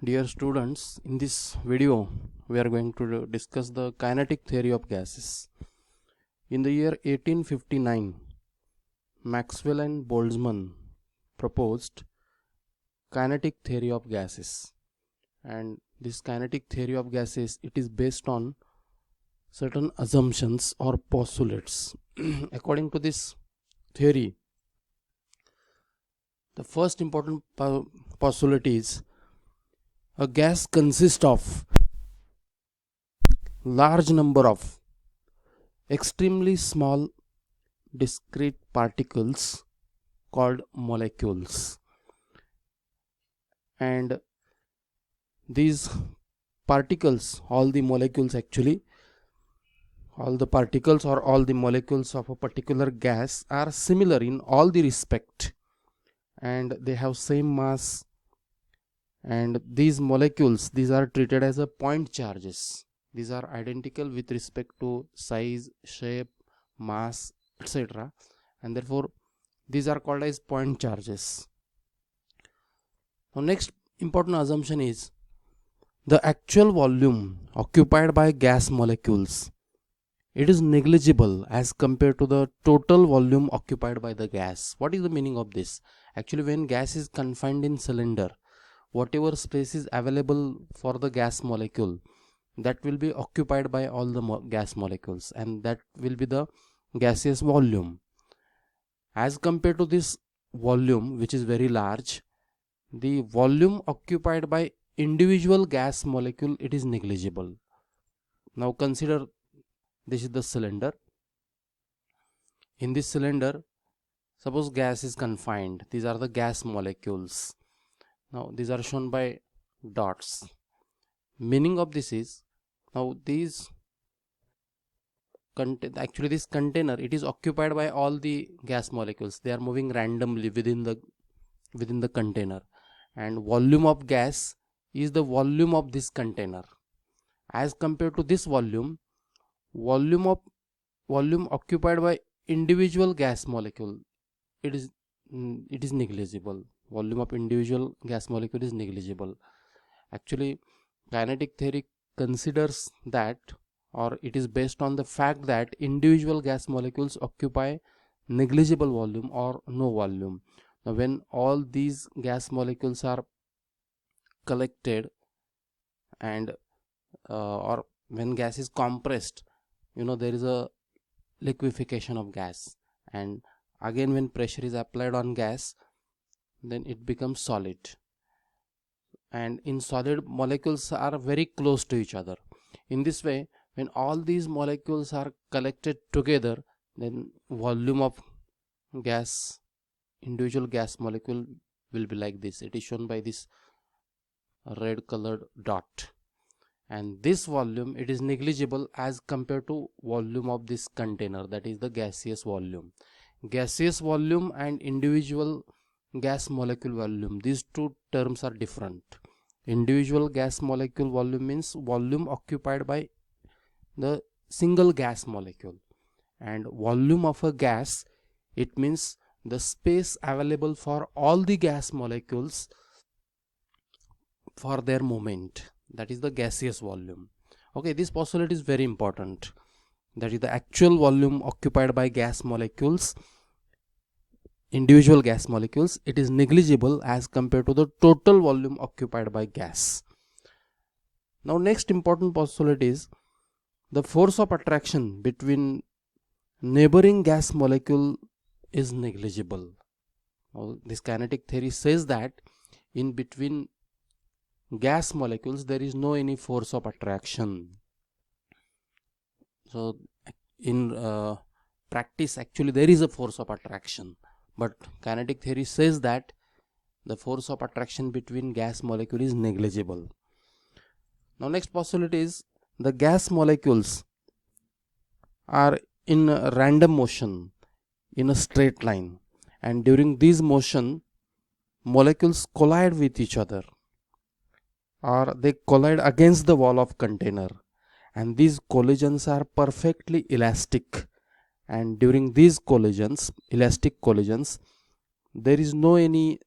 Dear students, in this video we are going to discuss the kinetic theory of gases. In the year 1859, Maxwell and Boltzmann proposed kinetic theory of gases, and this kinetic theory of gases, it is based on certain assumptions or postulates. According to this theory, the first important postulate is a gas consists of large number of extremely small discrete particles called molecules, and these particles, all the particles or all the molecules of a particular gas are similar in all the respect, and they have same mass, and these molecules, these are treated as a point charges. These are identical with respect to size, shape, mass, etc., and therefore these are called as point charges. Now next important assumption is the actual volume occupied by gas molecules, it is negligible as compared to the total volume occupied by the gas. What is the meaning of this? Actually, when gas is confined in cylinder, whatever space is available for the gas molecule, that will be occupied by all the gas molecules, and that will be the gaseous volume. As compared to this volume, which is very large, the volume occupied by individual gas molecule, it is negligible. Now consider, this is the cylinder. In this cylinder, suppose gas is confined. These are the gas molecules. Now these are shown by dots. Meaning of this is, now these actually this container, it is occupied by all the gas molecules. They are moving randomly within the container, and volume of gas is the volume of this container. As compared to this volume occupied by individual gas molecule, it is negligible. Volume of individual gas molecule is negligible. Actually, kinetic theory considers that, or it is based on the fact that individual gas molecules occupy negligible volume or no volume. Now when all these gas molecules are collected, and or when gas is compressed, there is a liquefaction of gas, and again when pressure is applied on gas, then it becomes solid, and in solid, molecules are very close to each other. In this way, when all these molecules are collected together, then volume of gas, individual gas molecule, will be like this. It is shown by this red colored dot, and this volume, it is negligible as compared to volume of this container, that is the gaseous volume. Gaseous volume and individual gas molecule volume, these two terms are different. Individual gas molecule volume means volume occupied by the single gas molecule, and volume of a gas, it means the space available for all the gas molecules for their movement, that is the gaseous volume. Okay, this postulate is very important, that is the actual volume occupied by gas molecules, individual gas molecules, it is negligible as compared to the total volume occupied by gas. Now next important postulate is the force of attraction between neighboring gas molecule is negligible. Now, this kinetic theory says that in between gas molecules there is no any force of attraction. So in practice, actually there is a force of attraction, but kinetic theory says that the force of attraction between gas molecule is negligible. Now next postulate is the gas molecules are in a random motion in a straight line, and during this motion molecules collide with each other, or they collide against the wall of container, and these collisions are perfectly elastic, and during these collisions, elastic collisions, there is no any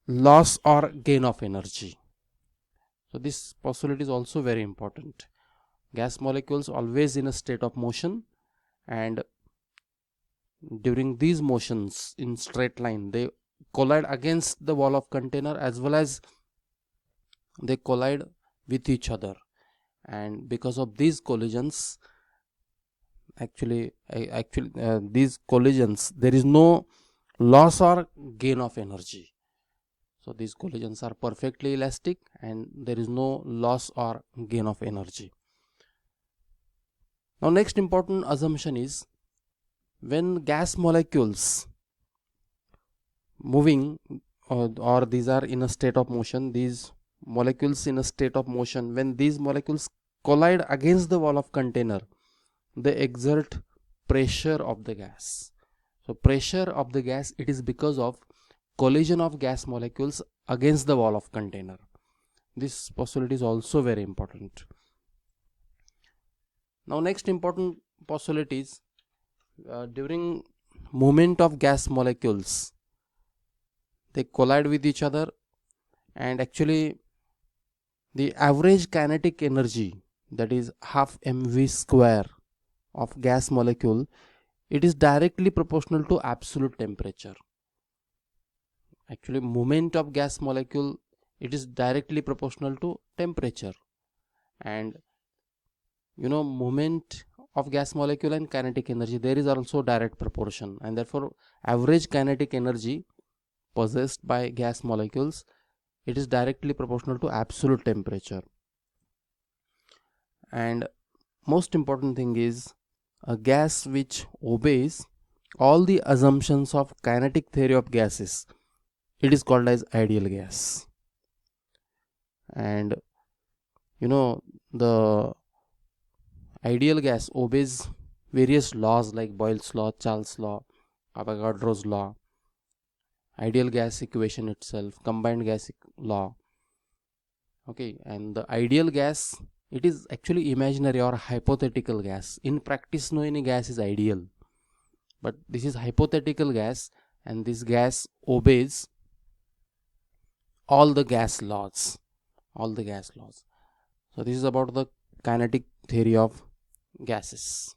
loss or gain of energy. So this postulate is also very important. Gas molecules always in a state of motion, and during these motions in straight line they collide against the wall of container, as well as they collide with each other. And because of these collisions, these collisions, there is no loss or gain of energy. So these collisions are perfectly elastic and there is no loss or gain of energy. Now next important assumption is, when gas molecules moving, or these are in a state of motion, these molecules in a state of motion, when these molecules collide against the wall of container, they exert pressure of the gas. So pressure of the gas, it is because of collision of gas molecules against the wall of container. This postulate is also very important. Now next important postulate is, during movement of gas molecules, they collide with each other, and actually the average kinetic energy, that is half mv square of gas molecule, it is directly proportional to absolute temperature. Actually movement of gas molecule, it is directly proportional to temperature, and movement of gas molecule and kinetic energy, there is also direct proportion, and therefore average kinetic energy possessed by gas molecules, it is directly proportional to absolute temperature. And most important thing is, a gas which obeys all the assumptions of kinetic theory of gases, it is called as ideal gas. And the ideal gas obeys various laws like Boyle's law, Charles' law, Avogadro's law, ideal gas equation itself, combined gas law. Okay, and the ideal gas, it is actually imaginary or hypothetical gas. In practice, no any gas is ideal, but this is hypothetical gas, and this gas obeys all the gas laws. So this is about the kinetic theory of gases.